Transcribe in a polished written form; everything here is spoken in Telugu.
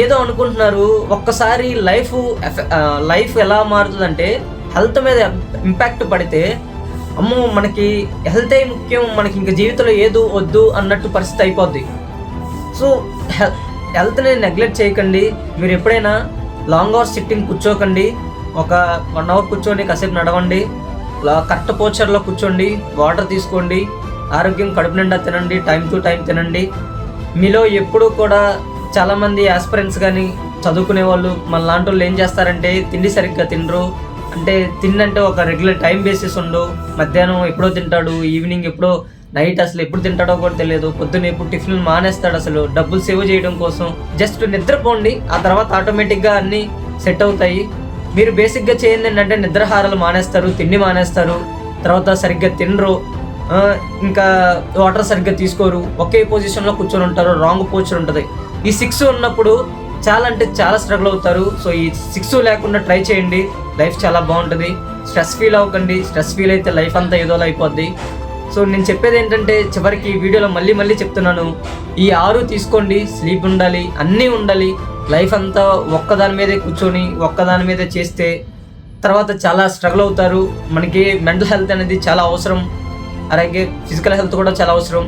ఏదో అనుకుంటున్నారు. ఒక్కసారి లైఫ్ ఎలా మారుతుందంటే హెల్త్ మీద ఇంపాక్ట్ పడితే అమ్మో మనకి హెల్తే ముఖ్యం, మనకి ఇంకా జీవితంలో ఏదో వద్దు అన్నట్టు పరిస్థితి అయిపోద్ది. సో హెల్త్ని నెగ్లెక్ట్ చేయకండి. మీరు ఎప్పుడైనా లాంగ్ అవర్స్ సిట్టింగ్ కూర్చోకండి. ఒక 1 అవర్ కూర్చోండి, కాసేపు నడవండి, కరెక్ట్ పోస్చర్లో కూర్చోండి, వాటర్ తీసుకోండి, ఆరోగ్యం కడుపు నిండా తినండి, టైం టు టైం తినండి. మీలో ఎప్పుడూ కూడా చాలామంది ఆస్పిరెంట్స్ కానీ చదువుకునే వాళ్ళు మన లాంటి వాళ్ళు ఏం చేస్తారంటే తిండి సరిగ్గా తినరు. అంటే తిండంటే ఒక రెగ్యులర్ టైం బేసిస్ ఉండు. మధ్యాహ్నం ఎప్పుడో తింటాడు, ఈవినింగ్ ఎప్పుడో, నైట్ అసలు ఎప్పుడు తింటాడో కూడా తెలియదు, పొద్దున్న ఎప్పుడు టిఫిన్ మానేస్తాడు. అసలు డబ్బులు సేవ్ చేయడం కోసం జస్ట్ నిద్రపోండి, ఆ తర్వాత ఆటోమేటిక్గా అన్నీ సెట్ అవుతాయి. మీరు బేసిక్గా చేయండి ఏంటంటే నిద్రాహారాలు మానేస్తారు, తిండి మానేస్తారు, తర్వాత సరిగ్గా తినరు, ఇంకా వాటర్ సరిగ్గా తీసుకోరు, ఒకే పొజిషన్లో కూర్చొని ఉంటారు, రాంగ్ పోస్చర్ ఉంటుంది. ఈ 6 ఉన్నప్పుడు చాలా అంటే చాలా స్ట్రగుల్ అవుతారు. సో ఈ 6 లేకుండా ట్రై చేయండి, లైఫ్ చాలా బాగుంటుంది. స్ట్రెస్ ఫీల్ అవ్వకండి, స్ట్రెస్ ఫీల్ అయితే లైఫ్ అంతా ఏదోలా అయిపోద్ది. సో నేను చెప్పేది ఏంటంటే చివరికి వీడియోలో మళ్ళీ చెప్తున్నాను, ఈ 6 తీసుకోండి. స్లీప్ ఉండాలి, అన్నీ ఉండాలి. లైఫ్ అంతా ఒక్కదాని మీదే కూర్చొని ఒక్కదాని మీదే చేస్తే తర్వాత చాలా స్ట్రగుల్ అవుతారు. మనకి మెంటల్ హెల్త్ అనేది చాలా అవసరం, అలాగే ఫిజికల్ హెల్త్ కూడా చాలా అవసరం.